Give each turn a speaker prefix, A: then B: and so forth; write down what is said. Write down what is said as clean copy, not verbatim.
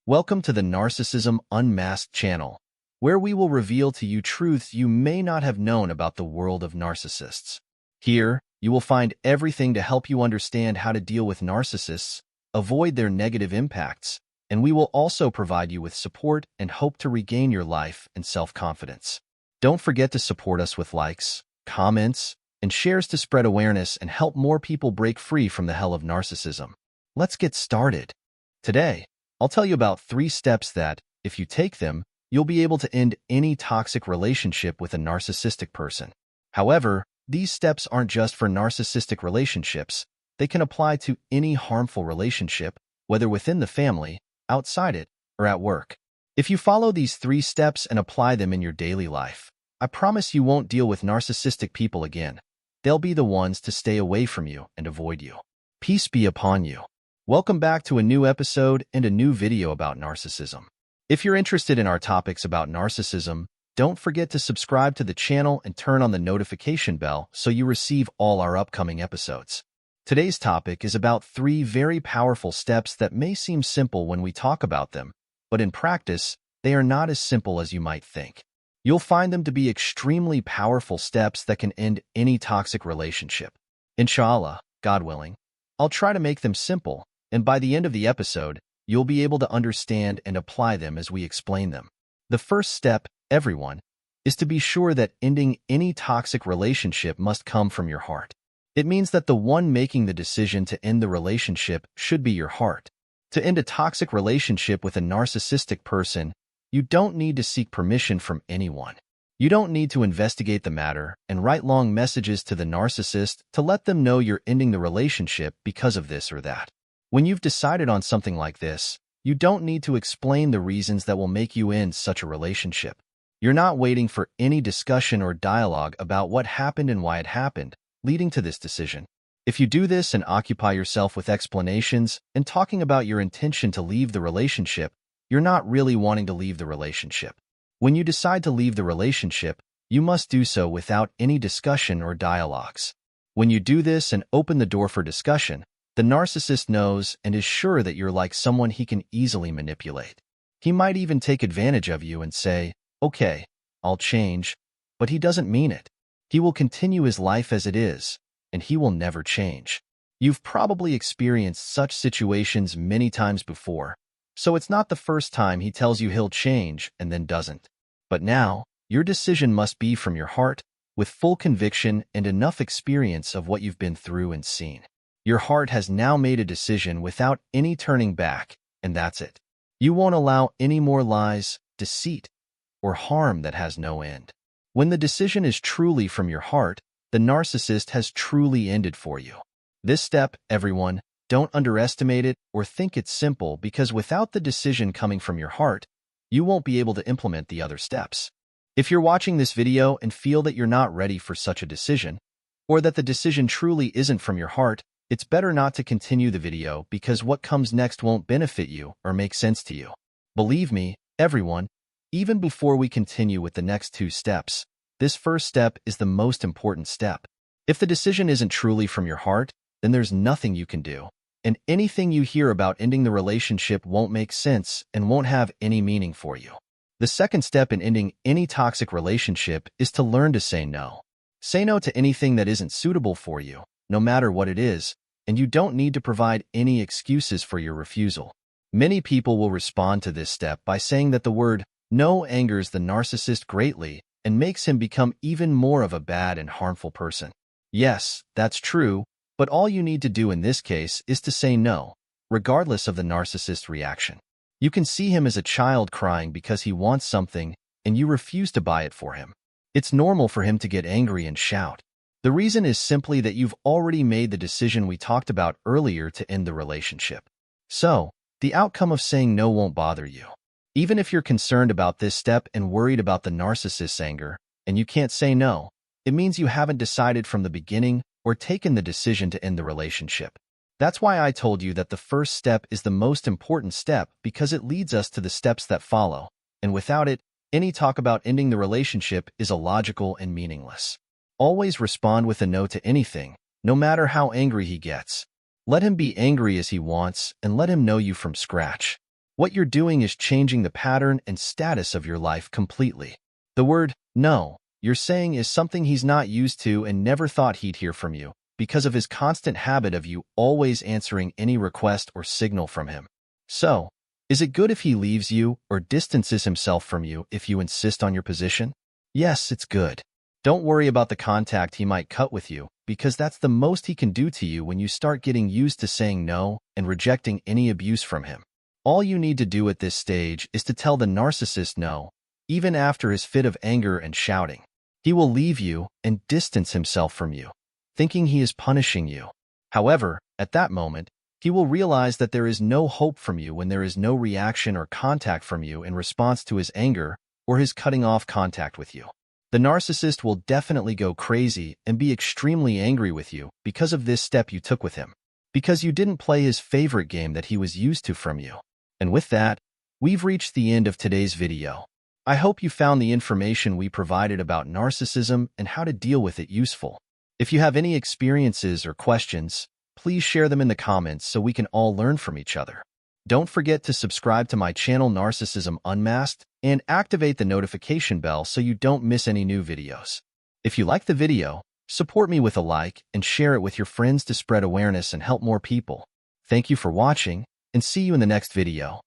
A: Welcome to the Narcissism Unmasked channel, where we will reveal to you truths you may not have known about the world of narcissists. Here, you will find everything to help you understand how to deal with narcissists, avoid their negative impacts, and we will also provide you with support and hope to regain your life and self-confidence. Don't forget to support us with likes, comments, and shares to spread awareness and help more people break free from the hell of narcissism. Let's get started. Today, I'll tell you about 3 steps that, if you take them, you'll be able to end any toxic relationship with a narcissistic person. However, these steps aren't just for narcissistic relationships. They can apply to any harmful relationship, whether within the family, outside it, or at work. If you follow these 3 steps and apply them in your daily life, I promise you won't deal with narcissistic people again. They'll be the ones to stay away from you and avoid you. Peace be upon you. Welcome back to a new episode and a new video about narcissism. If you're interested in our topics about narcissism, don't forget to subscribe to the channel and turn on the notification bell so you receive all our upcoming episodes. Today's topic is about 3 very powerful steps that may seem simple when we talk about them, but in practice, they are not as simple as you might think. You'll find them to be extremely powerful steps that can end any toxic relationship. Inshallah, God willing, I'll try to make them simple, and by the end of the episode, you'll be able to understand and apply them as we explain them. The first step, everyone, is to be sure that ending any toxic relationship must come from your heart. It means that the one making the decision to end the relationship should be your heart. To end a toxic relationship with a narcissistic person, you don't need to seek permission from anyone. You don't need to investigate the matter and write long messages to the narcissist to let them know you're ending the relationship because of this or that. When you've decided on something like this, you don't need to explain the reasons that will make you end such a relationship. You're not waiting for any discussion or dialogue about what happened and why it happened, leading to this decision. If you do this and occupy yourself with explanations and talking about your intention to leave the relationship, you're not really wanting to leave the relationship. When you decide to leave the relationship, you must do so without any discussion or dialogues. When you do this and open the door for discussion, the narcissist knows and is sure that you're like someone he can easily manipulate. He might even take advantage of you and say, "Okay, I'll change," but he doesn't mean it. He will continue his life as it is, and he will never change. You've probably experienced such situations many times before, so it's not the first time he tells you he'll change and then doesn't. But now, your decision must be from your heart, with full conviction and enough experience of what you've been through and seen. Your heart has now made a decision without any turning back, and that's it. You won't allow any more lies, deceit, or harm that has no end. When the decision is truly from your heart, the narcissist has truly ended for you. This step, everyone, don't underestimate it or think it's simple, because without the decision coming from your heart, you won't be able to implement the other steps. If you're watching this video and feel that you're not ready for such a decision, or that the decision truly isn't from your heart, it's better not to continue the video, because what comes next won't benefit you or make sense to you. Believe me, everyone, even before we continue with the next 2 steps, this first step is the most important step. If the decision isn't truly from your heart, then there's nothing you can do, and anything you hear about ending the relationship won't make sense and won't have any meaning for you. The second step in ending any toxic relationship is to learn to say no. Say no to anything that isn't suitable for you, no matter what it is, and you don't need to provide any excuses for your refusal. Many people will respond to this step by saying that the word no angers the narcissist greatly and makes him become even more of a bad and harmful person. Yes, that's true, but all you need to do in this case is to say no, regardless of the narcissist's reaction. You can see him as a child crying because he wants something and you refuse to buy it for him. It's normal for him to get angry and shout. The reason is simply that you've already made the decision we talked about earlier to end the relationship. So, the outcome of saying no won't bother you. Even if you're concerned about this step and worried about the narcissist's anger, and you can't say no, it means you haven't decided from the beginning or taken the decision to end the relationship. That's why I told you that the first step is the most important step, because it leads us to the steps that follow, and without it, any talk about ending the relationship is illogical and meaningless. Always respond with a no to anything, no matter how angry he gets. Let him be angry as he wants, and let him know you from scratch. What you're doing is changing the pattern and status of your life completely. The word no you're saying is something he's not used to and never thought he'd hear from you, because of his constant habit of you always answering any request or signal from him. So, is it good if he leaves you or distances himself from you if you insist on your position? Yes, it's good. Don't worry about the contact he might cut with you, because that's the most he can do to you when you start getting used to saying no and rejecting any abuse from him. All you need to do at this stage is to tell the narcissist no, even after his fit of anger and shouting. He will leave you and distance himself from you, thinking he is punishing you. However, at that moment, he will realize that there is no hope from you when there is no reaction or contact from you in response to his anger or his cutting off contact with you. The narcissist will definitely go crazy and be extremely angry with you because of this step you took with him, because you didn't play his favorite game that he was used to from you. And with that, we've reached the end of today's video. I hope you found the information we provided about narcissism and how to deal with it useful. If you have any experiences or questions, please share them in the comments so we can all learn from each other. Don't forget to subscribe to my channel Narcissism Unmasked and activate the notification bell so you don't miss any new videos. If you like the video, support me with a like and share it with your friends to spread awareness and help more people. Thank you for watching, and see you in the next video.